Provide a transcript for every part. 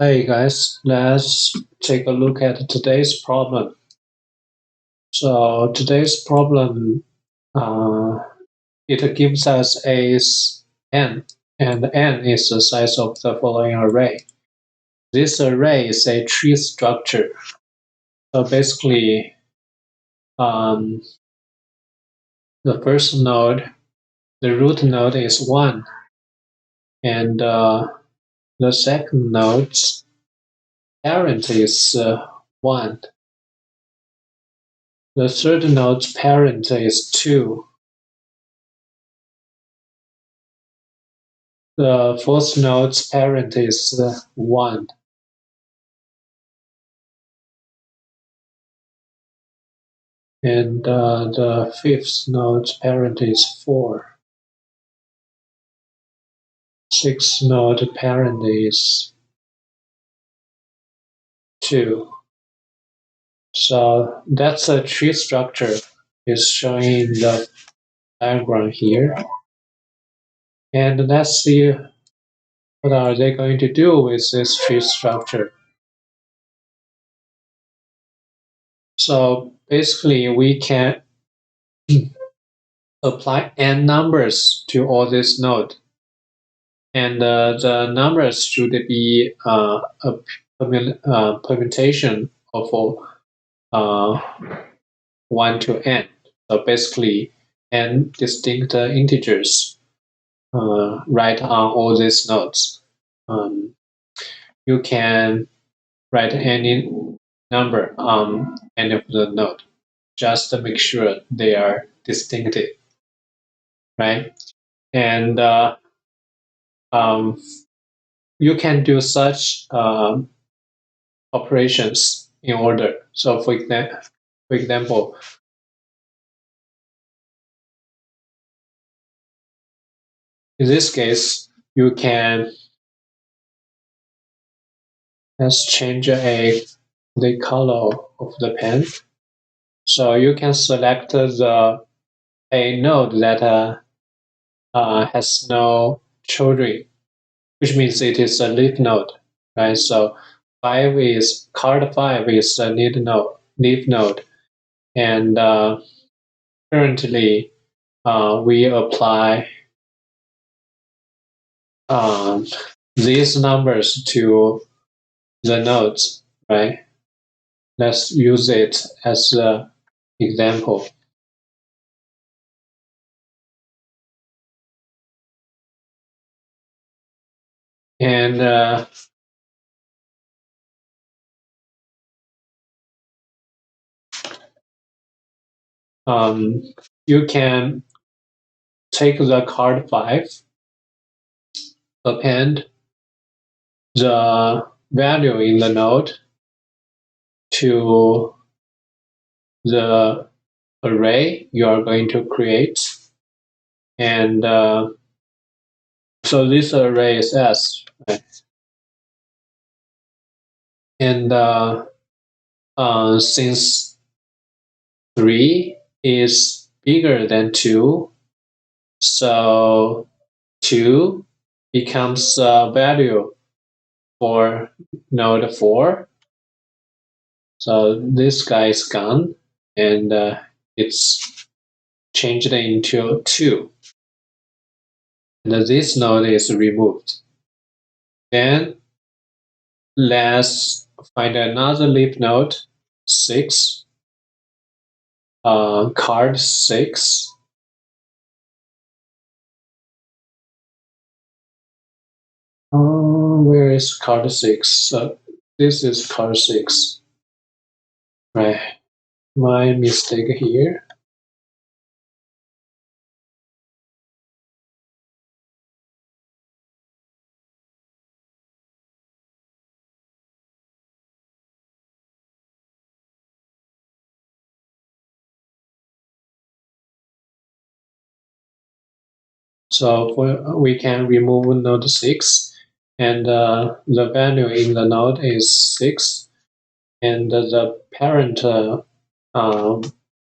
Hey guys, let's take a look at today's problem. So today's problem, it gives us n, and n is the size of the following array. This array is a tree structure. So basically, the first node, the root node is 1, and the second node's parent is 1. The third node's parent is 2. The fourth node's parent is 1. And the fifth node's parent is 4. Sixth node parent is 2. So that's a tree structure. It's showing in the diagram here. And let's see what are they going to do with this tree structure. So basically we can apply n numbers to all these nodes. And the numbers should be a permutation of 1 to n. So basically, n distinct integers right on all these nodes. You can write any number on any of the node, just to make sure they are distinctive, right? And you can do such operations in order. So for example, in this case, you can let's change the color of the pen. So you can select a node that has no children, which means it is a leaf node, right? So card 5 is a leaf node, and currently we apply these numbers to the nodes, right? Let's use it as an example. And you can take the card 5, append the value in the node to the array you are going to create. And so this array is S, right? And since 3 is bigger than 2, so 2 becomes a value for node 4. So this guy is gone, and it's changed into 2. And this node is removed. Then let's find another leaf node, 6, card 6. Where is card 6? This is card 6. Right, my mistake here. So we can remove node 6, and the value in the node is 6, and the parent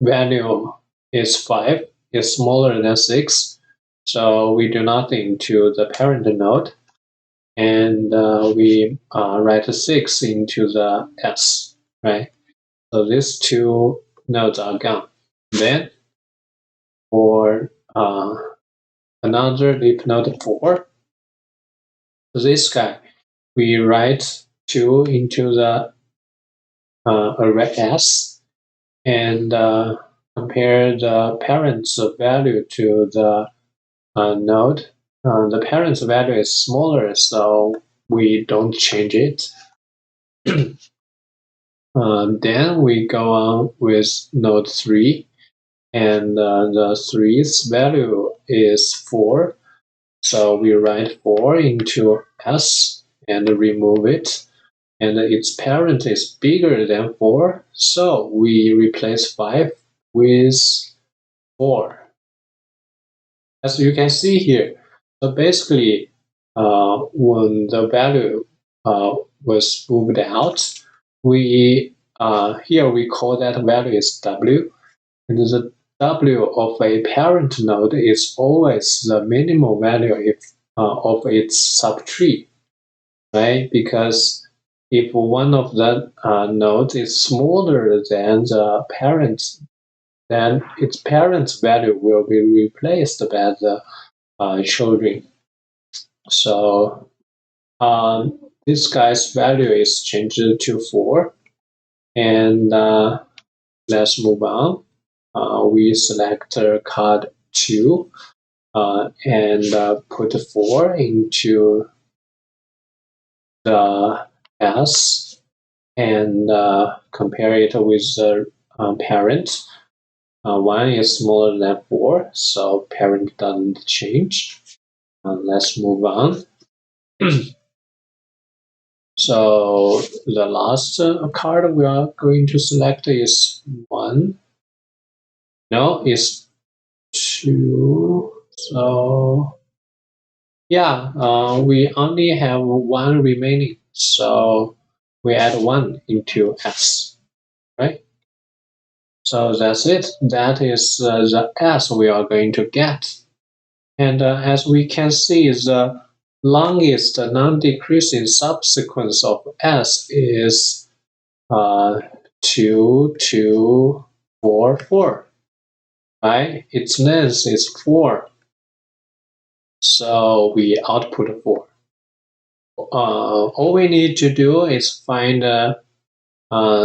value is 5, is smaller than 6. So we do nothing to the parent node. and we write 6 into the S, right? So these two nodes are gone. Then for another leaf node 4, this guy, we write 2 into the array S and compare the parent's value to the node. The parent's value is smaller, so we don't change it. Then we go on with node 3, and the 3's value is 4. So we write 4 into S and remove it. And its parent is bigger than 4, so we replace 5 with 4. As you can see here, so basically, when the value was moved out, we here we call that value is W, and the W of a parent node is always the minimal value of its subtree, right? Because if one of the nodes is smaller than the parent, then its parent's value will be replaced by the children. So this guy's value is changed to 4. And let's move on. We select card 2 and put 4 into the S and compare it with the parent. 1 is smaller than 4, so parent doesn't change. Let's move on. So the last card we are going to select is 1. No, it's 2. So yeah, we only have 1 remaining. So we add 1 into S, right? So that's it. That is the S we are going to get. And as we can see, the longest non-decreasing subsequence of S is 2, 2, 4, 4. Right? Its length is 4. So we output 4. All we need to do is find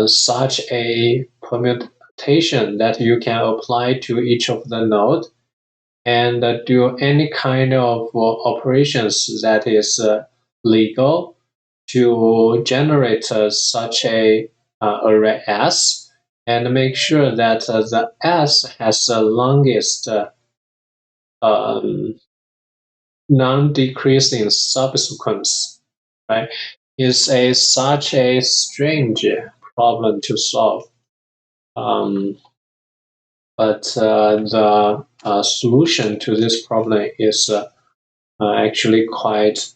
such a permutation that you can apply to each of the nodes and do any kind of operations that is legal to generate such a array S and make sure that the S has the longest um, non-decreasing subsequence, right? Is such a strange problem to solve. But the solution to this problem is actually quite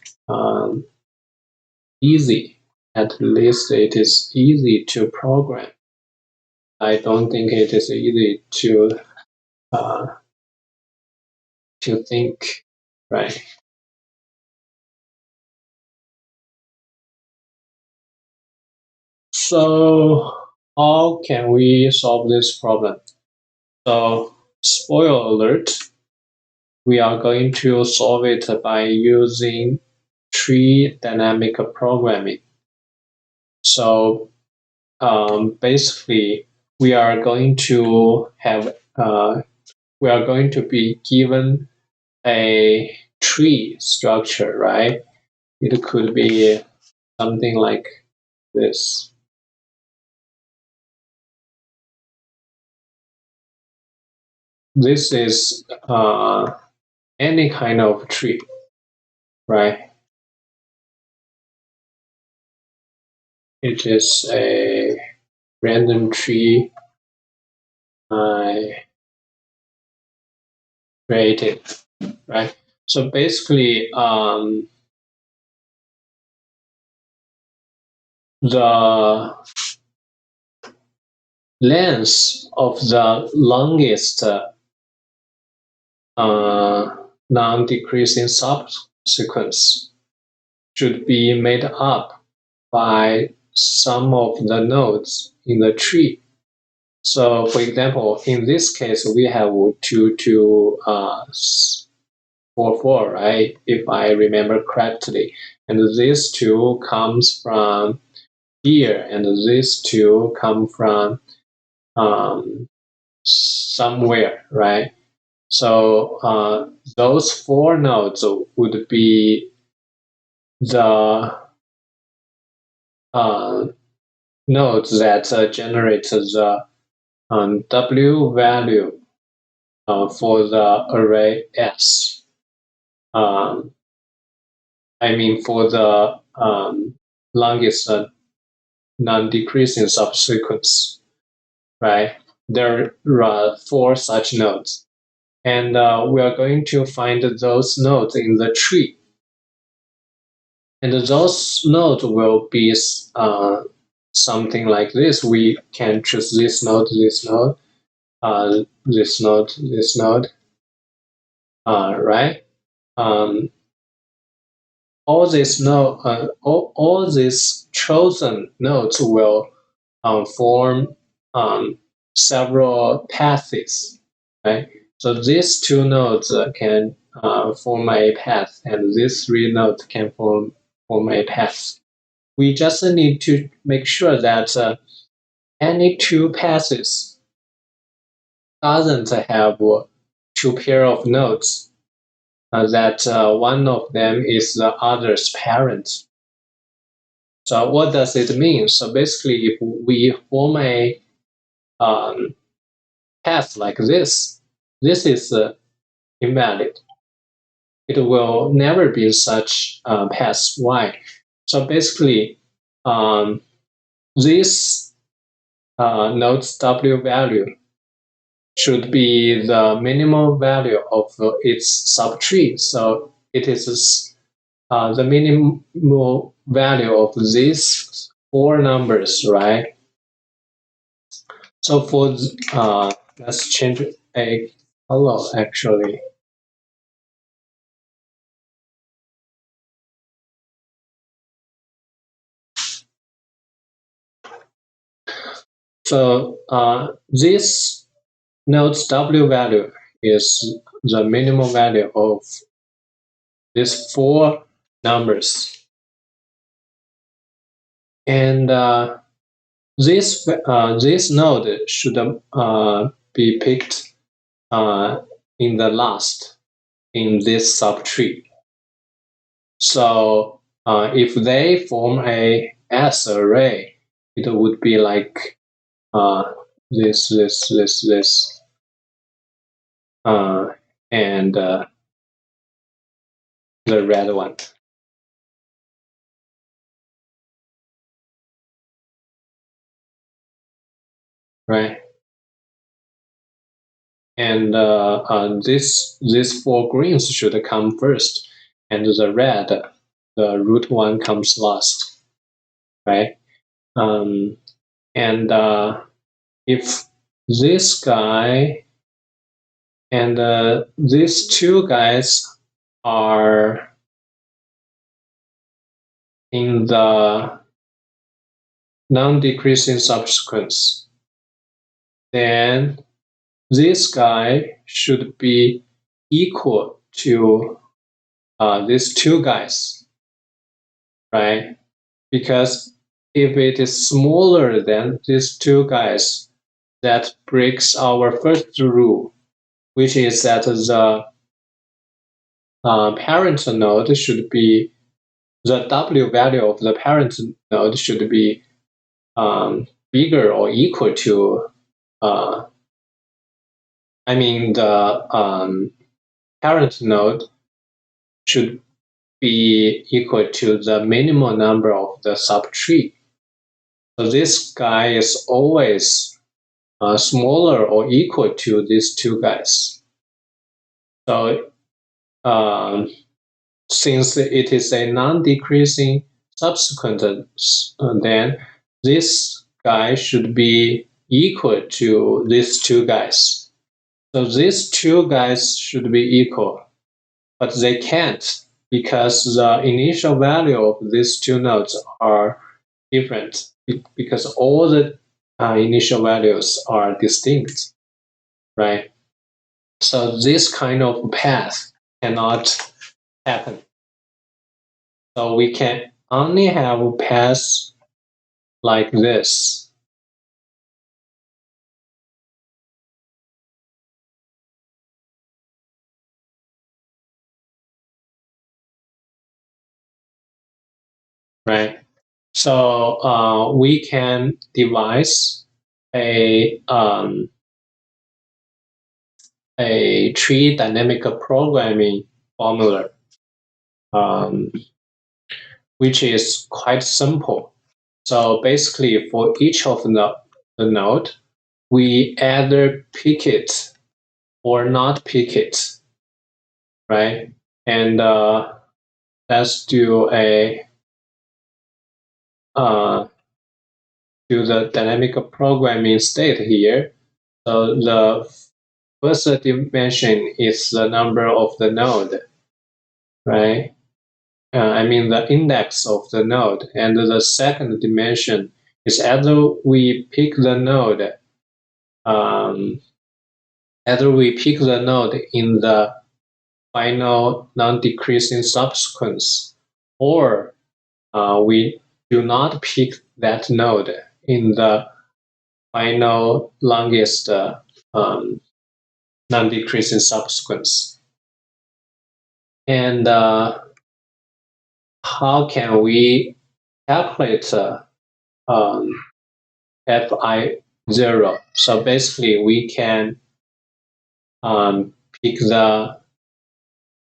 easy. At least it is easy to program. I don't think it is easy uh, to think, right? So how can we solve this problem? So spoiler alert, we are going to solve it by using tree dynamic programming. So basically, we are going to be given a tree structure, right? It could be something like this. This is any kind of tree, right? It is a random tree I created, right? So basically, the length of the longest non-decreasing subsequence should be made up by some of the nodes in the tree. So, for example, in this case, we have 2, 2, 4, 4, right? If I remember correctly. And this 2 comes from here, and this 2 come from somewhere, right? So those 4 nodes would be the nodes that generate the W value for the array S. I mean, for the longest non-decreasing subsequence, right? There are 4 such nodes. And we are going to find those nodes in the tree. And those nodes will be something like this. We can choose this node, this node, this node, this node, right? All these all these chosen nodes will form several paths, right? So these 2 nodes can form a path, and these 3 nodes can form a path. We just need to make sure that any 2 paths doesn't have 2 pair of nodes, that one of them is the other's parent. So what does it mean? So basically, if we form a path like this is invalid. It will never be such path. Why? So basically, this node's W value should be the minimum value of its subtree. So it is the minimal value of these 4 numbers, right? So for let's change a color actually. So this node's W value is the minimum value of these 4 numbers. And this node should be picked in the last in this subtree. So if they form a S array, it would be like this, and the red one, right? And these 4 greens should come first, and the red, the root one, comes last, right? And if this guy and these 2 guys are in the non-decreasing subsequence, then this guy should be equal to these 2 guys, right? Because if it is smaller than these 2 guys, that breaks our first rule, which is that the parent node should be, the W value of the parent node should be bigger or equal to, I mean, the parent node should be equal to the minimum number of the subtree. So this guy is always smaller or equal to these 2 guys. So since it is a non-decreasing subsequence, then this guy should be equal to these 2 guys. So these 2 guys should be equal, but they can't, because the initial value of these two nodes are different because all the initial values are distinct, right? So this kind of path cannot happen. So we can only have paths like this. Right? So we can devise a tree dynamic programming formula, um, which is quite simple. So basically, for each of the node, we either pick it or not pick it, right? And let's do uh, the dynamic programming state here. So the first dimension is the number of the node, right? I mean the index of the node, and the second dimension is either we pick the node, um, either we pick the node in the final non-decreasing subsequence, or we do not pick that node in the final longest non-decreasing subsequence. And how can we calculate fi0? So basically, we can pick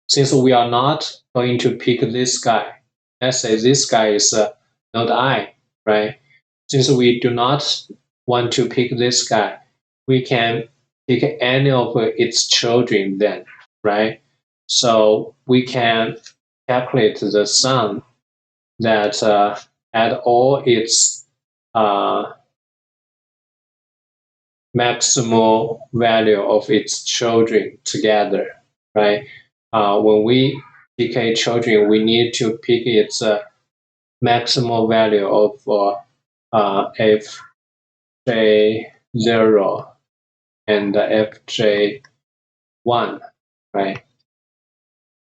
since we are not going to pick this guy. Let's say this guy is node I, right? Since we do not want to pick this guy, we can pick any of its children then, right? So we can calculate the sum that add all its maximal value of its children together, right? When we pick a children, we need to pick its maximal value of fj0 and fj1, right?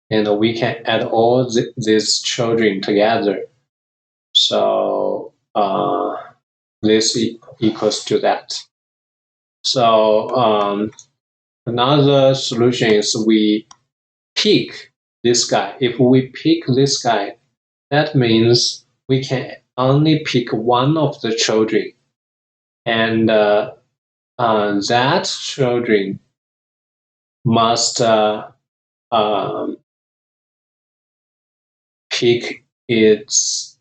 And we can add all these children together. So this equals to that. So another solution is we pick this guy. If we pick this guy, that means we can only pick one of the children, and that children must pick its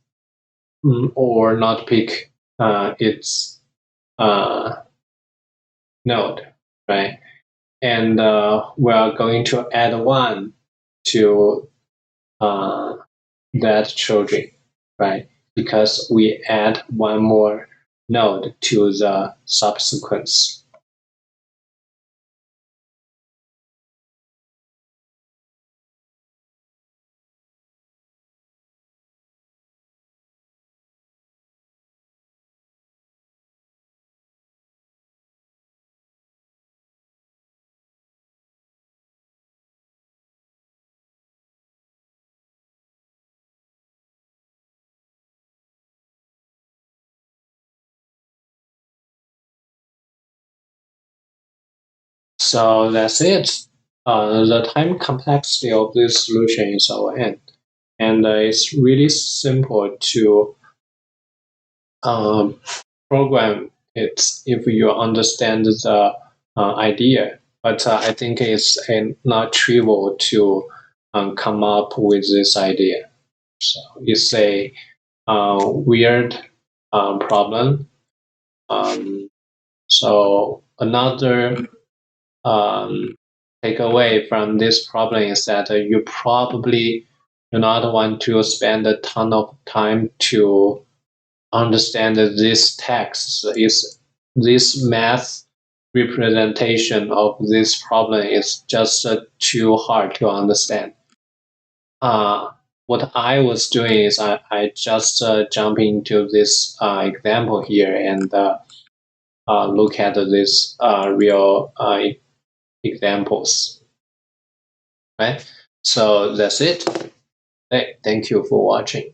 or not pick its node, right? And we are going to add one to that children, right? Because we add one more node to the subsequence. So that's it. The time complexity of this solution is our end. And it's really simple to program it if you understand the idea. But I think it's not trivial to come up with this idea. So it's a weird problem. So another takeaway from this problem is that you probably do not want to spend a ton of time to understand that this text is this math representation of this problem is just too hard to understand. what I was doing is I just jump into this example here and look at this real examples, right? So that's it. Hey, thank you for watching.